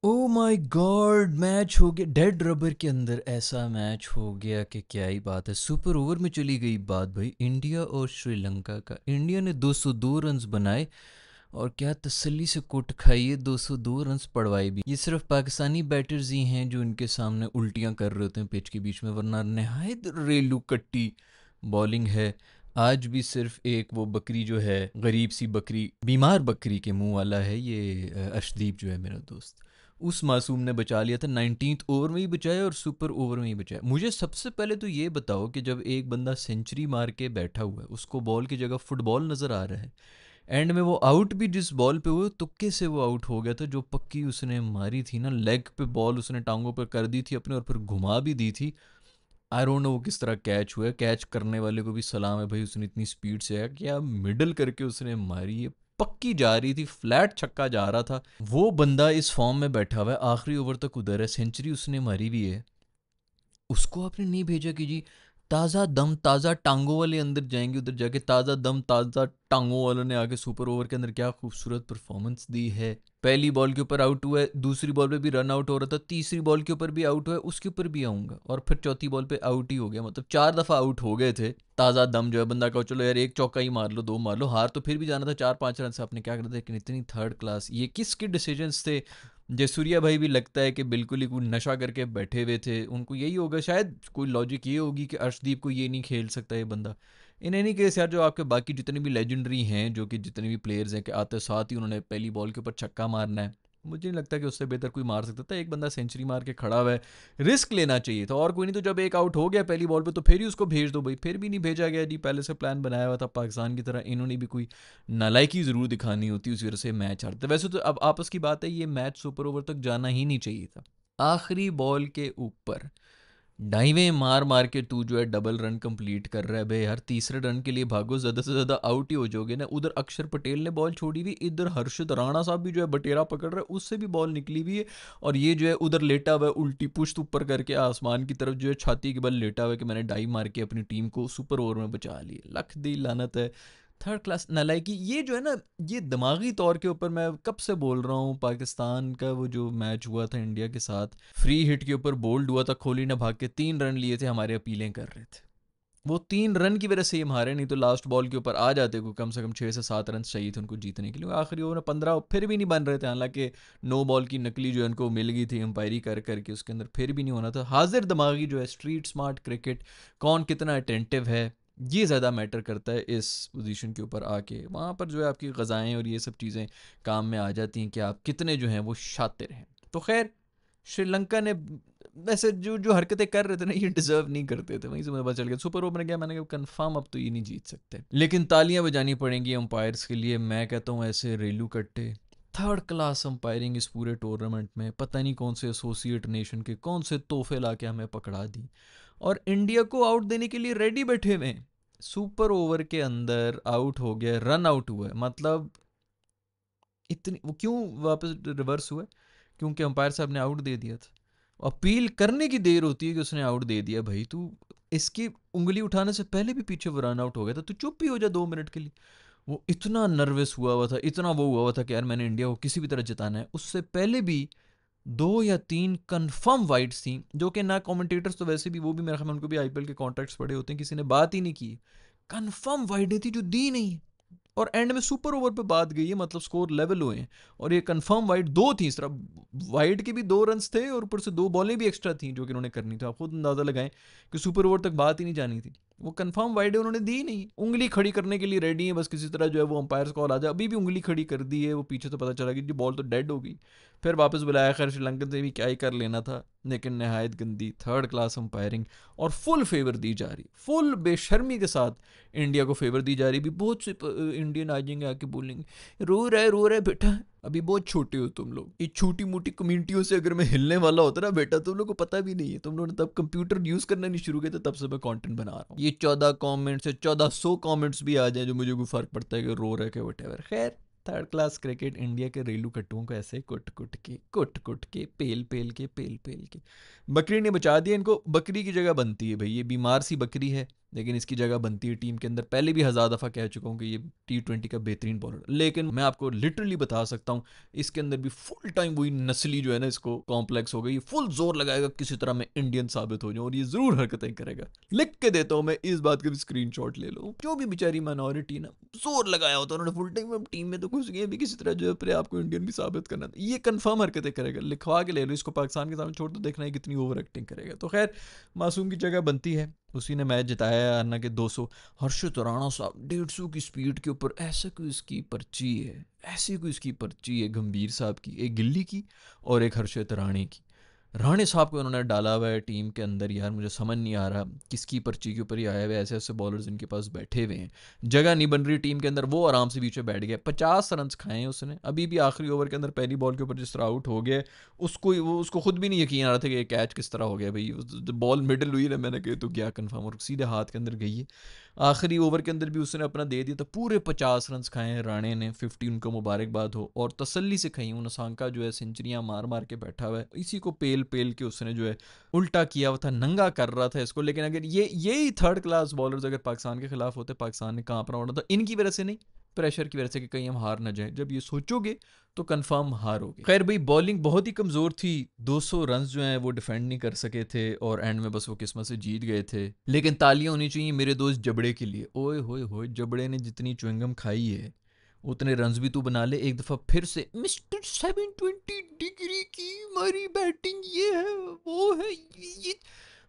Oh my God, match हो गया dead rubber के अंदर। ऐसा मैच हो गया कि क्या ही बात है। सुपर ओवर में चली गई बात भाई, इंडिया और श्रीलंका का। इंडिया ने 202 रन्स बनाए और क्या तसल्ली से कुट खाई है, 202 रन्स पड़वाए भी। ये सिर्फ पाकिस्तानी बैटर्स ही हैं जो इनके सामने उल्टियां कर रहे होते हैं पिच के बीच में, वरना नहायत रेलू कट्टी बॉलिंग है। आज भी सिर्फ एक वो बकरी जो है, गरीब सी बकरी, बीमार बकरी के मुंह वाला है ये अर्शदीप जो है मेरा दोस्त, उस मासूम ने बचा लिया था। 19th ओवर में ही बचाया और सुपर ओवर में ही बचाया। मुझे सबसे पहले तो ये बताओ कि जब एक बंदा सेंचुरी मार के बैठा हुआ है, उसको बॉल की जगह फुटबॉल नज़र आ रहा है, एंड में वो आउट भी जिस बॉल पे हुए तुक्के से वो आउट हो गया था, जो पक्की उसने मारी थी ना, लेग पे बॉल उसने टांगों पर कर दी थी अपने और फिर घुमा भी दी थी। आई डोंट नो वो किस तरह कैच हुआ है। कैच करने वाले को भी सलाम है भाई, उसने इतनी स्पीड से है क्या मिडल करके उसने मारी है, पक्की जा रही थी, फ्लैट छक्का जा रहा था। वो बंदा इस फॉर्म में बैठा हुआ है, आखिरी ओवर तक उधर है, सेंचुरी उसने मारी भी है। उसको आपने नहीं भेजा कि जी ताज़ा दम ताज़ा टांगों वाले अंदर जाएंगे, उधर जाके ताज़ा दम ताज़ा टांगों वालों ने आके सुपर ओवर के अंदर क्या खूबसूरत परफॉर्मेंस दी है। पहली बॉल के ऊपर आउट हुआ है, दूसरी बॉल पे भी रन आउट हो रहा था, तीसरी बॉल के ऊपर भी आउट हुआ है, उसके ऊपर भी आऊँगा, और फिर चौथी बॉल पे आउट ही हो गया। मतलब 4 दफ़ा आउट हो गए थे। ताज़ा दम जो है, बंदा कहो चलो यार एक चौका ही मार लो, दो मार लो, हार तो फिर भी जाना था 4-5 रन से, आपने क्या करना था। लेकिन इतनी थर्ड क्लास, ये किसके डिसीजंस थे। जयसूर्या भाई भी लगता है कि बिल्कुल ही कोई नशा करके बैठे हुए थे, उनको यही होगा शायद, कोई लॉजिक ये होगी कि अर्शदीप को ये नहीं खेल सकता ये बंदा। इन एनी केस यार, जो आपके बाकी जितने भी लेजेंडरी हैं, जो कि जितने भी प्लेयर्स हैं, कि आते साथ ही उन्होंने पहली बॉल के ऊपर छक्का मारना है, मुझे नहीं लगता कि उससे बेहतर कोई मार सकता था। एक बंदा सेंचुरी मार के खड़ा हुआ है, रिस्क लेना चाहिए था और कोई नहीं। तो जब एक आउट हो गया पहली बॉल पे, तो फिर ही उसको भेज दो भाई। फिर भी नहीं भेजा गया जी, पहले से प्लान बनाया हुआ था पाकिस्तान की तरह, इन्होंने भी कोई नालायकी ज़रूर दिखानी होती, उस वजह से मैच हारते। वैसे तो अब आपस की बात है, ये मैच सुपर ओवर तक जाना ही नहीं चाहिए था। आखिरी बॉल के ऊपर डाइवें मार मार के तू जो है डबल रन कंप्लीट कर रहा है बे यार। तीसरे रन के लिए भागो, ज़्यादा से ज़्यादा आउट ही हो जाओगे ना। उधर अक्षर पटेल ने बॉल छोड़ी हुई, इधर हर्षद राणा साहब भी जो है बटेरा पकड़ रहे हैं, उससे भी बॉल निकली हुई है। और ये जो है उधर लेटा हुआ है, उल्टी पुश्त ऊपर करके आसमान की तरफ जो है छाती के बल लेटा हुआ है कि मैंने डाइव मार के अपनी टीम को सुपर ओवर में बचा लिया। लख दी लानत है, थर्ड क्लास नालायकी। ये जो है ना, ये दिमागी तौर के ऊपर, मैं कब से बोल रहा हूँ, पाकिस्तान का वो जो मैच हुआ था इंडिया के साथ, फ्री हिट के ऊपर बोल्ड हुआ था, कोहली ने भाग के 3 रन लिए थे, हमारे अपीलें कर रहे थे। वो 3 रन की वजह से ही हम हारे, नहीं तो लास्ट बॉल के ऊपर आ जाते को कम से कम 6 से 7 रन चाहिए थे उनको जीतने के लिए। आखिरी ओवर में 15 फिर भी नहीं बन रहे थे, हालांकि नो बॉल की नकली जो है उनको मिल गई थी अंपायरी कर करके, उसके अंदर फिर भी नहीं होना था। हाजिर दिमागी जो है, स्ट्रीट स्मार्ट क्रिकेट, कौन कितना अटेंटिव है, ये ज़्यादा मैटर करता है इस पोजीशन के ऊपर आके। वहाँ पर जो है आपकी ग़ज़ाएँ और ये सब चीज़ें काम में आ जाती हैं कि आप कितने जो हैं वो शातिर हैं। तो खैर, श्रीलंका ने वैसे जो जो हरकतें कर रहे थे ना, ये डिजर्व नहीं करते थे। वहीं से मुझे पता चल गया सुपर ओवर में गया, मैंने कहा कंफर्म अब तो ये नहीं जीत सकते। लेकिन तालियां बजानी पड़ेंगी अंपायर्स के लिए। मैं कहता हूँ ऐसे रेलू कट्टे, थर्ड क्लास अंपायरिंग इस पूरे टूर्नामेंट में, पता नहीं कौन से एसोसिएट नेशन के कौन से तोहफे ला के हमें पकड़ा दी, और इंडिया को आउट देने के लिए रेडी बैठे हुए। सुपर ओवर के अंदर आउट हो गया, रन आउट हुआ है, मतलब इतनी वो क्यों वापस रिवर्स हुआ? क्योंकि अंपायर साहब ने आउट दे दिया था। अपील करने की देर होती है कि उसने आउट दे दिया। भाई तू इसकी उंगली उठाने से पहले भी पीछे वो रन आउट हो गया था, तू चुप ही हो जा 2 मिनट के लिए। वो इतना नर्वस हुआ था, इतना वो हुआ था कि यार मैंने इंडिया को किसी भी तरह जिताना है। उससे पहले भी 2 या 3 कंफर्म वाइड्स थी, जो कि ना कमेंटेटर्स तो वैसे भी, वो भी मेरे ख्याल में उनको भी आईपीएल के कॉन्ट्रैक्ट्स पड़े होते हैं, किसी ने बात ही नहीं की। कंफर्म वाइडें थी जो दी नहीं, और एंड में सुपर ओवर पे बात गई है, मतलब स्कोर लेवल हुए हैं। और ये कंफर्म वाइड 2 थी, सिर्फ वाइड के भी 2 रन्स थे और ऊपर से 2 बॉलें भी एक्स्ट्रा थी जो कि उन्होंने करनी थी। आप खुद अंदाजा लगाएं कि सुपर ओवर तक बात ही नहीं जानी थी। वो कंफर्म वाइड है, उन्होंने दी नहीं। उंगली खड़ी करने के लिए रेडी है, बस किसी तरह जो है वो अंपायर कॉल आ जाए। अभी भी उंगली खड़ी कर दी है, वो पीछे तो पता चला कि बॉल तो डेड हो गई। फिर वापस बुलाया, खैर श्रीलंकन से भी क्या ही कर लेना था, लेकिन नहायत गंदी थर्ड क्लास अंपायरिंग। और फुल फेवर दी जा रही, फुल बेशर्मी के साथ इंडिया को फेवर दी जा रही। भी बहुत से इंडियन आ जाएंगे, आके बोलेंगे रो रहा है बेटा, अभी बहुत छोटे हो तुम लोग, ये छोटी मोटी कम्युनिटियों से अगर मैं हिलने वाला होता ना बेटा, तुम लोग को पता भी नहीं है, तुम लोगों ने तब कंप्यूटर यूज़ करना नहीं शुरू किया था, तब से मैं कंटेंट बना रहा हूँ। ये 14 कमेंट्स या 1400 कमेंट्स भी आ जाए, जो मुझे कोई फ़र्क पड़ता है कि रो रहे के वट एवर। खैर, थर्ड क्लास क्रिकेट, इंडिया के रेलू कट्टुओं को ऐसे कुट के पेल पेल के बकरी ने बचा दिया इनको। बकरी की जगह बनती है भाई, ये बीमार सी बकरी है, लेकिन इसकी जगह बनती है टीम के अंदर। पहले भी हज़ार दफ़ा कह चुका हूँ कि ये T20 का बेहतरीन बॉलर, लेकिन मैं आपको लिटरली बता सकता हूँ इसके अंदर भी फुल टाइम वही नस्ली जो है ना इसको कॉम्प्लेक्स हो गई, फुल जोर लगाएगा किसी तरह मैं इंडियन साबित हो जाऊँ, और ये ज़रूर हरकतें करेगा। लिख के देता हूँ मैं, इस बात का भी स्क्रीन शॉट ले लो। जो भी बेचारी माइनॉरिटी ना जोर लगाया होता है उन्होंने फुल टाइम, अब टीम में तो घुस गए भी किसी तरह जो अपने आपको इंडियन भी साबित करना, ये कंफर्म हरकतें करेगा। लिखवा के ले लो इसको, पाकिस्तान के सामने छोड़ दो, देखना है कितनी ओवर एक्टिंग करेगा। तो खैर मासूम की जगह बनती है, उसी ने मैच जिताया है अन्ना के 200। हर्षित राणा साहब 150 की स्पीड के ऊपर, ऐसा कोई इसकी पर्ची है, ऐसी कोई इसकी पर्ची है गंभीर साहब की, एक गिल्ली की और एक हर्षित राणे की। राणे साहब को उन्होंने डाला हुआ है टीम के अंदर, यार मुझे समझ नहीं आ रहा किसकी पर्ची के ऊपर ही आया हुआ है। ऐसे ऐसे बॉलर्स इनके पास बैठे हुए हैं, जगह नहीं बन रही टीम के अंदर, वो आराम से बीच में बैठ गया। 50 रन खाए हैं उसने, अभी भी आखिरी ओवर के अंदर पहली बॉल के ऊपर जिस तरह आउट हो गया, उसको खुद भी नहीं यकीन आ रहा था कि ये कैच किस तरह हो गया भाई। बॉल मिडल हुई ना, मैंने कहा तो गया कन्फर्म, और सीधे हाथ के अंदर गई है। आखिरी ओवर के अंदर भी उसने अपना दे दिया था, पूरे 50 रन खाए हैं राणे ने, 50 उनको मुबारकबाद हो, और तसल्ली से खाई। नसांका जो है सेंचुरियां मार मार के बैठा हुआ है, इसी को पेल पेल के उसने जो है उल्टा किया हुआ था, नंगा कर रहा था इसको। लेकिन अगर यही थर्ड क्लास बॉलर्स अगर पाकिस्तान के खिलाफ होते, पाकिस्तान ने कांपना उड़ा, तो इनकी वजह से नहीं, प्रेशर की वजह से कि कहीं हम हार ना जाए, जब ये सोचोगे तो कंफर्म हारोगे। खैर भाई बॉलिंग बहुत ही कमज़ोर थी, 200 रन जो हैं वो डिफेंड नहीं कर सके थे, और एंड में बस वो किस्मत से जीत गए थे। लेकिन तालियां होनी चाहिए मेरे दोस्त जबड़े के लिए। ओए होए होए, जबड़े ने जितनी च्युइंगम खाई है उतने रन्स भी तू बना ले। एक दफ़ा फिर से मिस्टर 720 डिग्री की हमारी बैटिंग, ये है वो है, ये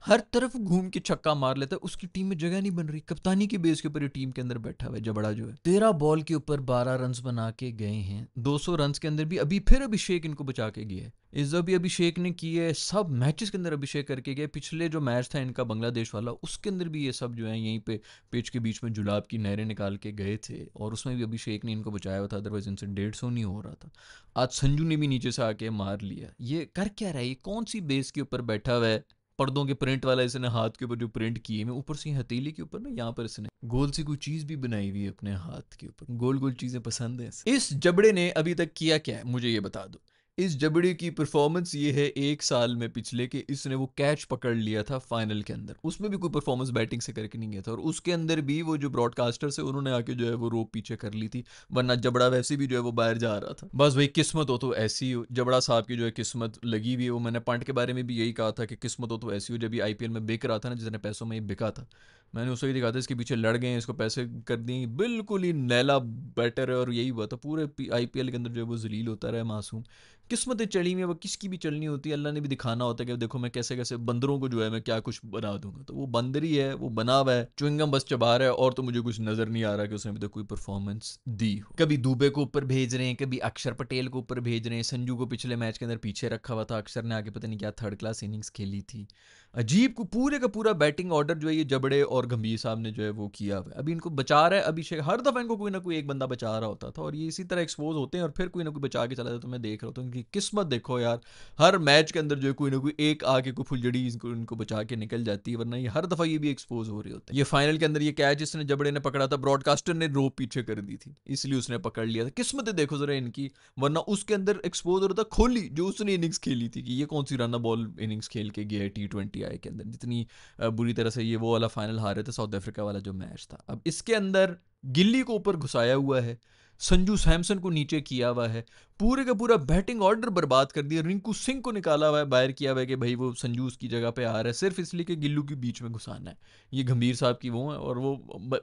हर तरफ घूम के छक्का मार लेता है, उसकी टीम में जगह नहीं बन रही। कप्तानी की बेस के ऊपर ये टीम के अंदर बैठा हुआ है जबड़ा जो है। 13 बॉल के ऊपर 12 रन बना के गए हैं, 200 रन के अंदर भी अभी फिर अभिषेक इनको बचा के गया है। इस भी अभिषेक ने किए, सब मैचेस के अंदर अभिषेक करके गए। पिछले जो मैच था इनका बांग्लादेश वाला, उसके अंदर भी ये सब जो है यहीं पे पिच के बीच में जुलाब की नहरें निकाल के गए थे, और उसमें भी अभिषेक ने इनको बचाया हुआ था, अदरवाइज इनसे 150 नहीं हो रहा था। आज संजू ने भी नीचे से आके मार लिया। ये कर क्या रहा है, ये कौन सी बेस के ऊपर बैठा हुआ है? पर्दों के प्रिंट वाला इसने हाथ के ऊपर जो प्रिंट किए में, ऊपर से हथेली के ऊपर ना यहाँ पर इसने गोल सी कोई चीज भी बनाई हुई है अपने हाथ के ऊपर। गोल गोल चीजें पसंद है इस जबड़े ने। अभी तक किया क्या है मुझे ये बता दो। इस जबड़े की परफॉर्मेंस ये है एक साल में पिछले के, इसने वो कैच पकड़ लिया था फाइनल के अंदर, उसमें भी कोई परफॉर्मेंस बैटिंग से करके नहीं गया था, और उसके अंदर भी वो जो ब्रॉडकास्टर से उन्होंने आके जो है वो रोप पीछे कर ली थी, वरना जबड़ा वैसे भी जो है वो बाहर जा रहा था। बस भाई किस्मत हो तो ऐसी हो, जबड़ा साहब की जो है किस्मत लगी हुई है। वो मैंने पंट के बारे में भी यही कहा था कि किस्मत हो तो ऐसी हो। जब ये IPL में बिक रहा था ना, जितने पैसों में ये बिका था, मैंने उसे ही दिखा था इसके पीछे लड़ गए, इसको पैसे कर दिए, बिल्कुल ही नैला बैटर है, और यही हुआ था। पूरे IPL के अंदर जो है वो जलील होता रहा मासूम। किस्मतें चली हुई है, वो किसकी भी चलनी होती है, अल्लाह ने भी दिखाना होता है कि देखो मैं कैसे कैसे बंदरों को जो है मैं क्या कुछ बना दूंगा। तो वो बंदर ही है, वो बना हुआ है, च्युइंगम बस चबा रहा है, और तो मुझे कुछ नजर नहीं आ रहा कि उसने अभी तक कोई परफॉर्मेंस दी हो। कभी दुबे को ऊपर भेज रहे हैं, कभी अक्षर पटेल को ऊपर भेज रहे हैं। संजू को पिछले मैच के अंदर पीछे रखा हुआ था, अक्षर ने आगे पता नहीं क्या थर्ड क्लास इनिंग्स खेली थी। अजीब को पूरे का पूरा बैटिंग ऑर्डर जो है ये जबड़े और गंभीर साहब ने जो है वो किया हुआ है। अभी इनको बचा रहा है अभिषेक, हर दफा इनको कोई ना कोई एक बंदा बचा रहा होता था, और ये इसी तरह एक्सपोज होते हैं और फिर कोई ना कोई बचा के चला जाता। तो मैं देख रहा हूँ इनकी किस्मत देखो यार, हर मैच के अंदर जो है कोई ना कोई एक आके कोई फुलझड़ी इनको बचा के निकल जाती है, वरना ये हर दफा ये भी एक्सपोज हो रहे होते हैं। ये फाइनल के अंदर ये कैच जिसने जबड़े ने पकड़ा था, ब्रॉडकास्टर ने रोप पीछे कर दी थी, इसलिए उसने पकड़ लिया था। किस्मतें देखो जरा इनकी, वरना उसके अंदर एक्सपोज हो रहा था खोली जो उसने इनिंग्स खेली थी, कि ये कौन सी रन बॉल इनिंग्स खेल के गया है T20I के अंदर, जितनी बुरी तरह से ये वो वाला फाइनल हारे थे, साउथ अफ्रीका वाला जो मैच था। अब इसके अंदर गिल्ली को ऊपर घुसाया हुआ है, संजू सैमसन को नीचे किया हुआ है, पूरे का पूरा बैटिंग ऑर्डर बर्बाद कर दिया, रिंकू सिंह को निकाला हुआ है, बाहर किया हुआ है कि भाई वो संजू उसकी जगह पे आ रहा है, सिर्फ इसलिए कि गिल्लू के बीच में घुसाना है। ये गंभीर साहब की वो है, और वो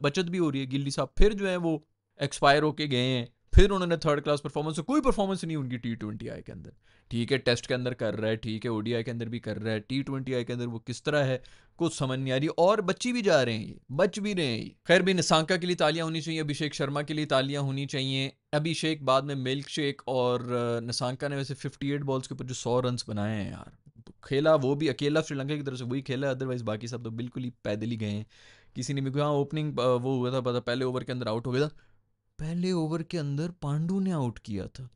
बचत भी हो रही है। गिल्ली साहब फिर जो है वो एक्सपायर होके गए हैं, फिर उन्होंने थर्ड क्लास परफॉर्मेंस, कोई परफॉर्मेंस नहीं उनकी T20I के अंदर। ठीक है टेस्ट के अंदर कर रहा है, ठीक है ODI के अंदर भी कर रहा है, T20I के अंदर वो किस तरह है कुछ समझ नहीं आ रही, और बच्ची भी जा रहे हैं, ये बच भी रहे हैं। खैर भी निसांका के लिए तालियां होनी चाहिए, अभिषेक शर्मा के लिए तालियां होनी चाहिए। अभिषेक बाद में मिल्क शेक, और निसांका ने वैसे 58 बॉल्स के ऊपर जो 100 रन बनाए हैं यार, तो खेला वो भी अकेला श्रीलंका की तरफ से वही खेला, अदरवाइज बाकी सब तो बिल्कुल ही पैदल ही गए हैं। किसी ने भी, हाँ ओपनिंग वो हुआ था पता, पहले ओवर के अंदर आउट हो गया था। पहले ओवर के अंदर पांडू ने आउट किया था,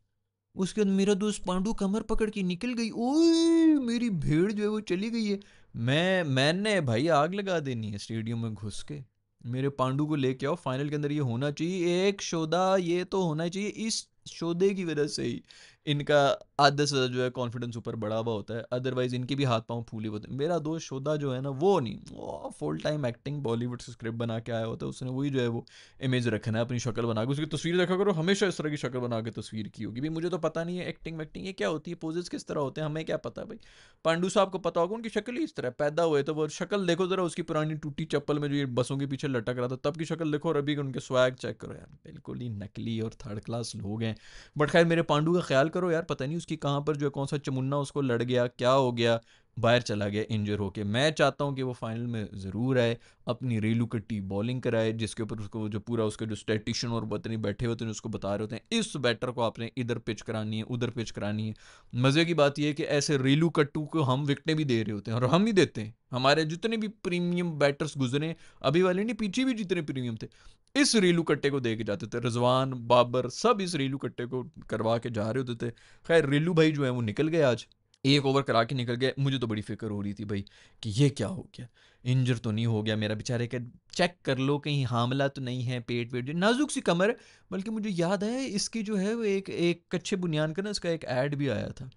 उसके बाद मेरा दोस्त पांडू कमर पकड़ के निकल गई, ओए मेरी भेड़ जो है वो चली गई है। मैंने भाई आग लगा देनी है स्टेडियम में घुस के। मेरे पांडू को लेके आओ, फाइनल के अंदर ये होना चाहिए एक शोधा, ये तो होना चाहिए। इस शोधे की वजह से ही इनका आधे से जो है कॉन्फिडेंस ऊपर बढ़ा हुआ होता है, अदरवाइज इनके भी हाथ पांव फूले होते हैं। मेरा दोस्त शोधा जो है ना वो नहीं, वो फुल टाइम एक्टिंग बॉलीवुड से स्क्रिप्ट बना के आया होता है, उसने वही जो है वो इमेज रखना है अपनी शक्ल बना के, उसकी तस्वीर देखा करो हमेशा इस तरह की शक्ल बना के तस्वीर की होगी। भाई मुझे तो पता नहीं है एक्टिंग वैक्टिंग ये क्या होती है, पोजेस किस तरह होते हैं, हमें क्या पता भाई। पांडू साहब को पता होगा, उनकी शक्ल ही इस तरह, पैदा हुए तो वो शक्ल देखो जरा उसकी पुरानी टूटी चप्पल में जो ये बसों के पीछे लटक रहा था तब की शक्ल देखो, और अभी उनके स्वैग चेक करो यार, बिल्कुल ही नकली और थर्ड क्लास लोग हैं। बट खैर मेरे पांडू का ख्याल करो यार, पता नहीं उसकी कहाँ पर जो है कौन सा चमुन्ना उसको लड़ गया, क्या हो गया, बाहर चला गया इंजर होके। मैं चाहता हूँ कि वो फाइनल में ज़रूर आए, अपनी रेलू कट्टी बॉलिंग कराए, जिसके ऊपर उसको जो पूरा उसके जो स्टैटिशियन और बतनी बैठे होते हैं उसको बता रहे होते हैं इस बैटर को आपने इधर पिच करानी है, उधर पिच करानी है। मज़े की बात यह है कि ऐसे रेलू कट्टू को हम विकटें भी दे रहे होते हैं, और हम ही देते हैं। हमारे जितने भी प्रीमियम बैटर्स गुजरे अभी वाले नहीं, पीछे भी जितने प्रीमियम थे इस रेलू कट्टे को दे के जाते थे, रिजवान बाबर सब इस रेलू कट्टे को करवा के जा रहे होते थे। खैर रेलू भाई जो है वो निकल गए आज, एक ओवर करा के निकल गए। मुझे तो बड़ी फिक्र हो रही थी भाई कि ये क्या हो गया, इंजर तो नहीं हो गया मेरा बेचारे का, चेक कर लो कहीं हामला तो नहीं है, पेट वेट नाजुक सी कमर। बल्कि मुझे याद है इसकी जो है वो एक एक कच्चे बुनियान का ना इसका एक ऐड भी आया था,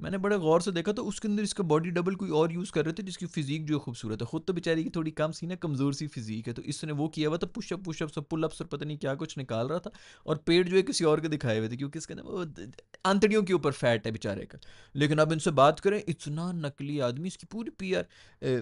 मैंने बड़े गौर से देखा तो उसके अंदर इसका बॉडी डबल कोई और यूज़ कर रहे थे जिसकी फिजीक जो खूबसूरत है, खुद तो बेचारी की थोड़ी कम सी ना कमज़ोर सी फिजीक है, तो इसने वो किया हुआ था पुशअप पुशअप सब पुल अप्स और पता नहीं क्या कुछ निकाल रहा था, और पेट जो है किसी और के दिखाए हुए थे क्योंकि इसके ना वो आंतड़ियों के ऊपर फैट है बेचारे का। लेकिन अब इनसे बात करें, इतना नकली आदमी, इसकी पूरी पी आर,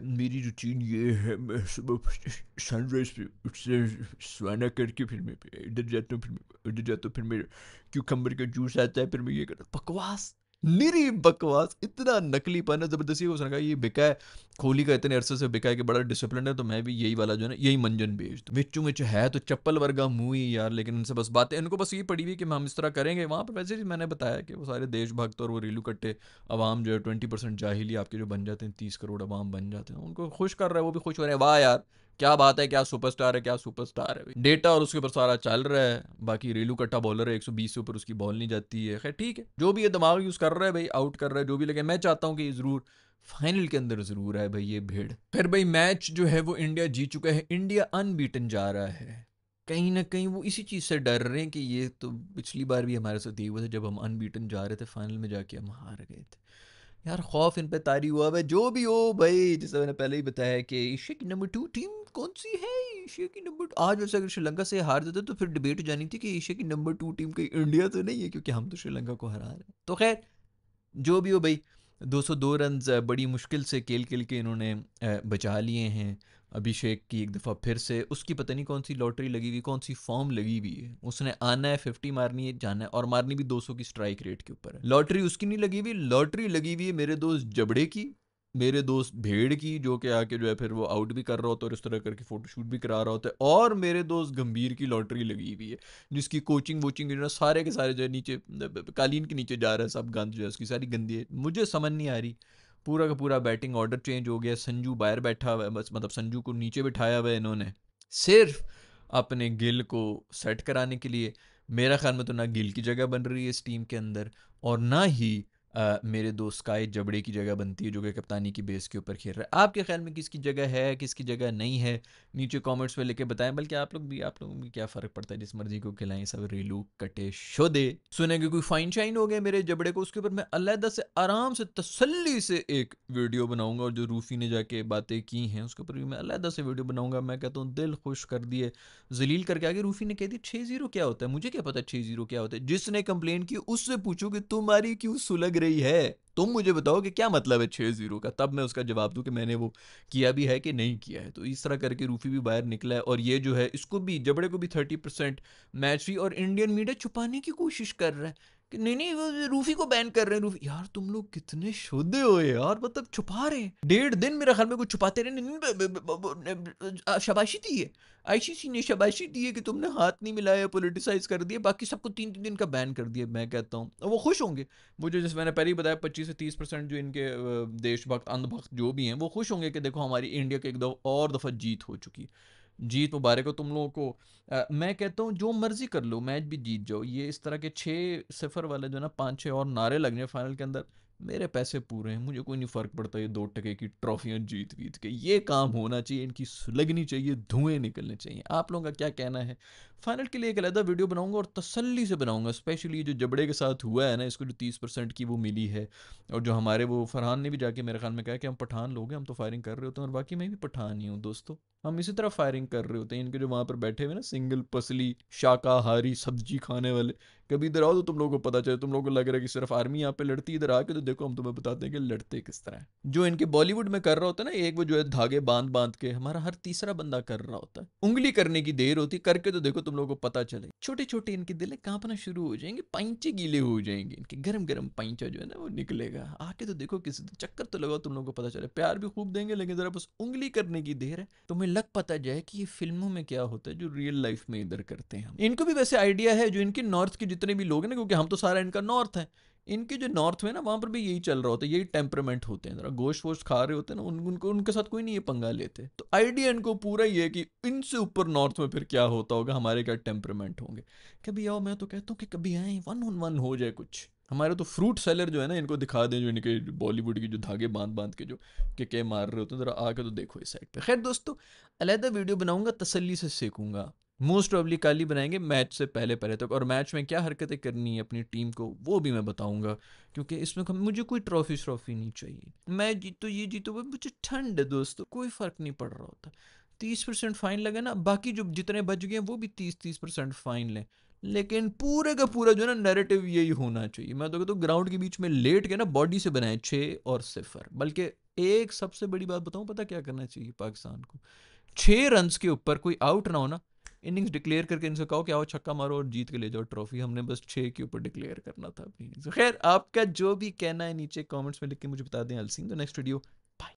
मेरी रूटीन ये है, मैं सुबह सनराइज पे उससे स्वाना करके फिर मैं इधर जाता हूँ, फिर मैं उधर जाता हूँ, फिर मेरे क्यूकम्बर का जूस आता है, फिर मैं ये करता हूँ। बकवास, निरी बकवास, इतना नकलीपन है जबरदस्ती। उसने कहा ये बिका है, कोहली का इतने अरसे से बिका है कि बड़ा डिसिप्लिन है, तो मैं भी यही वाला जो है ना यही मंजन भेज दूँ। मिच्चू मिच्चू है तो चप्पल वर्गा मुंह ही यार, लेकिन इनसे बस बातें, इनको बस ये पड़ी हुई कि हम इस तरह करेंगे। वहाँ पर वैसे ही मैंने बताया कि वो सारे देशभक्त और वो रेलू कट्टे अवाम जो है 20% जाहिली आपके जो बन जाते हैं, 30 करोड़ अवाम बन जाते हैं, उनको खुश कर रहा है, वो भी खुश हो रहे हैं। वाह यार क्या बात है, क्या सुपरस्टार है, क्या सुपरस्टार है। डेटा और उसके ऊपर सारा चल रहा है, बाकी रेलू कट्टा बॉलर है, 120 से ऊपर उसकी बॉल नहीं जाती है। खैर ठीक है, जो भी ये दिमाग यूज़ कर रहा है भाई, आउट कर रहा है जो भी, लेकिन मैं चाहता हूँ कि ज़रूर फाइनल के अंदर ज़रूर है भाई ये भीड़। फिर भाई मैच जो है वो इंडिया जीत चुका है, इंडिया अनबीटन जा रहा है। कहीं ना कहीं वो इसी चीज़ से डर रहे हैं कि ये तो पिछली बार भी हमारे साथ यही हुआ था, जब हम अनबीटन जा रहे थे फाइनल में जाके हम हार गए थे। यार खौफ इन पे तारी हुआ है जो भी हो भाई, जैसे मैंने पहले ही बताया कि एशिया की नंबर 2 टीम कौन सी है, एशिया की नंबर आज वैसे अगर श्रीलंका से हार जाते तो फिर डिबेट हो जानी थी कि एशिया की नंबर 2 टीम कहीं इंडिया तो नहीं है, क्योंकि हम तो श्रीलंका को हरा रहे हैं। तो खैर जो भी हो भाई, 202 रन बड़ी मुश्किल से खेल खेल के इन्होंने बचा लिए हैं। अभिषेक की एक दफ़ा फिर से उसकी पता नहीं कौन सी लॉटरी लगी हुई, कौन सी फॉर्म लगी हुई है, उसने आना है 50 मारनी है, जाना है, और मारनी भी 200 की स्ट्राइक रेट के ऊपर है। लॉटरी उसकी नहीं लगी हुई, लॉटरी लगी हुई है मेरे दोस्त जबड़े की, मेरे दोस्त भेड़ की, जो कि आके जो है फिर वो आउट भी कर रहा होता है और इस तरह करके फोटोशूट भी करा रहा होता है, और मेरे दोस्त गंभीर की लॉटरी लगी हुई है, जिसकी कोचिंग वोचिंग जो है सारे के सारे जो है नीचे कालीन के नीचे जा रहा है, सब गंद जो है उसकी सारी गंदी है। मुझे समझ नहीं आ रही, पूरा का पूरा बैटिंग ऑर्डर चेंज हो गया, संजू बाहर बैठा हुआ है, बस मतलब संजू को नीचे बिठाया हुआ है इन्होंने सिर्फ अपने गिल को सेट कराने के लिए। मेरा ख्याल में तो ना गिल की जगह बन रही है इस टीम के अंदर, और ना ही मेरे दोस्त स्काई जबड़े की जगह बनती है जो कि कप्तानी की बेस के ऊपर खेल रहा है। आपके ख्याल में किसकी जगह है, किसकी जगह नहीं है, नीचे कमेंट्स में लेके बताएं। बल्कि आप लोग भी क्या फ़र्क पड़ता है, जिस मर्जी को खिलाएं, सब रेलू कटे शोदे। सुने कि कोई फाइन शाइन हो गया मेरे जबड़े को, उसके ऊपर मैं अलहदा से आराम से तसल्ली से एक वीडियो बनाऊंगा, और जो रूफी ने जाके बातें की हैं उसके ऊपर भी मैं अलहदा से वीडियो बनाऊंगा। मैं कहता हूँ दिल खुश कर दिए, जलील करके आगे रूफी ने कह दी 6-0 क्या होता है, मुझे क्या पता 6-0 क्या होता है। जिसने कंप्लेन की उससे पूछो कि तुम्हारी क्यों सुलग रही है, तुम मुझे बताओ कि क्या मतलब है 6-0 का, तब मैं उसका जवाब दूं कि मैंने वो किया भी है कि नहीं किया है। तो इस तरह करके रूफी भी बाहर निकला है, और ये जो है इसको भी जबड़े को भी 30% मैच फी, और इंडियन मीडिया छुपाने की कोशिश कर रहा है कि नहीं नहीं वो रूफी को बैन कर रहे हैं। रूफी यार तुम लोग कितने शुद्ध हो यार, मतलब छुपा रहे हैं 1.5 दिन मेरे ख्याल में कुछ छुपाते रहे। शाबाशी दी है, आईसीसी ने शाबाशी दी है कि तुमने हाथ नहीं मिलाया, पोलिटिसाइज कर दिया, बाकी सबको 3-3 दिन का बैन कर दिया। मैं कहता हूँ वो खुश होंगे, मुझे जैसे मैंने पहले ही बताया 25 से 30% जो इनके देशभक्त अंधभक्त जो भी हैं वो खुश होंगे कि देखो हमारी इंडिया की एक दफ़ा और दफ़ा जीत हो चुकी, जीत मुबारक हो तुम लोगों को। मैं कहता हूँ जो मर्जी कर लो, मैच भी जीत जाओ, ये इस तरह के 6-0 वाले जो ना 5-6 और नारे लग जाए फाइनल के अंदर, मेरे पैसे पूरे हैं, मुझे कोई नहीं फ़र्क पड़ता ये 2 टके की ट्रॉफियाँ जीत वीत के, ये काम होना चाहिए, इनकी सुलगनी चाहिए, धुएं निकलने चाहिए। आप लोगों का क्या कहना है? फाइनल के लिए एक अलग वीडियो बनाऊंगा और तसल्ली से बनाऊंगा, स्पेशली जो जबड़े के साथ हुआ है ना, इसको जो 30% की वो मिली है, और जो हमारे वो फरहान ने भी जाके मेरे ख्याल में कहा कि हम पठान लोग हैं, हम तो फायरिंग कर रहे होते हैं, और बाकी मैं भी पठान ही हूँ दोस्तों। हम इसी तरह फायरिंग कर रहे होते हैं। इनके जो वहाँ पर बैठे हुए ना सिंगल पसली शाकाहारी सब्जी खाने वाले, कभी इधर आओ तो तुम लोगों को पता चले, तुम लोगों को लग रहा है कि सिर्फ आर्मी यहाँ पे लड़ती, इधर आके तो देखो हम तुम्हें बताते हैं कि लड़ते किस तरह है। जो इनके बॉलीवुड में कर रहा होता है ना, एक वो जो है धागे बांध बांध के, हमारा हर तीसरा बंदा कर रहा होता है। उंगली करने की देर होती, करके तो देखो तुम लोगों को पता चले। छोटे छोटे इनके दिल कांपना शुरू हो जाएंगे, पैंचे गीले हो जाएंगे, इनके गरम गरम पैंचा जो है ना वो निकलेगा। आके तो देखो किसी चक्कर तो लगाओ, तुम लोगों को पता चले। प्यार भी खूब देंगे, लेकिन जरा बस उंगली करने की देर है, तुम्हें लग पता जाए कि ये फिल्मों में क्या होता है जो रियल लाइफ में इधर करते हैं। इनको भी वैसे आइडिया है, जो इनके नॉर्थ के जितने भी लोग हैं ना, क्योंकि हम तो सारा इनका नॉर्थ है, इनके जो नॉर्थ में ना वहाँ पर भी यही चल रहा होता है, यही टेम्परामेंट होते हैं, जरा गोश्त वोश्त खा रहे होते हैं ना, उनको उनके साथ कोई नहीं ये पंगा लेते। तो आइडिया इनको पूरा ही है कि इनसे ऊपर नॉर्थ में फिर क्या होता होगा, हमारे क्या टेम्परामेंट होंगे। कभी आओ, मैं तो कहता हूँ कि कभी आए, 1 on 1 हो जाए कुछ। हमारे तो फ्रूट सेलर जो है ना, इनको दिखा दें, जो इनके बॉलीवुड की जो धागे बांध बांध के जो के मार रहे होते हैं, जरा आके तो देखो इस साइड पे। खैर दोस्तों, अलहदा वीडियो बनाऊंगा, तसल्ली से सेकूंगा। मोस्ट प्रॉब्ली कल ही बनाएंगे मैच से पहले पहले तक, और मैच में क्या हरकतें करनी है अपनी टीम को वो भी मैं बताऊंगा, क्योंकि इसमें मुझे कोई ट्रॉफी नहीं चाहिए। मैं जीतो ये जीतो वो, मुझे ठंड है दोस्तों, कोई फ़र्क नहीं पड़ रहा होता। 30% फाइन लगे ना, बाकी जो जितने बच गए वो भी 30% फाइन लें, लेकिन पूरे का पूरा जो है ना नैरेटिव यही होना चाहिए। मैं तो कहता हूँ ग्राउंड के बीच में लेट के ना बॉडी से बनाए 6 और 0। बल्कि एक सबसे बड़ी बात बताऊँ, पता क्या करना चाहिए पाकिस्तान को? 6 रन के ऊपर कोई आउट ना हो ना, इनिंग्स डिक्लेयर करके इनसे कहो कि आओ छक्का मारो और जीत के ले जाओ ट्रॉफी। हमने बस 6 के ऊपर डिक्लेयर करना था अपनी। खैर आपका जो भी कहना है नीचे कमेंट्स में लिख के मुझे बता दें। I will see you in the next video.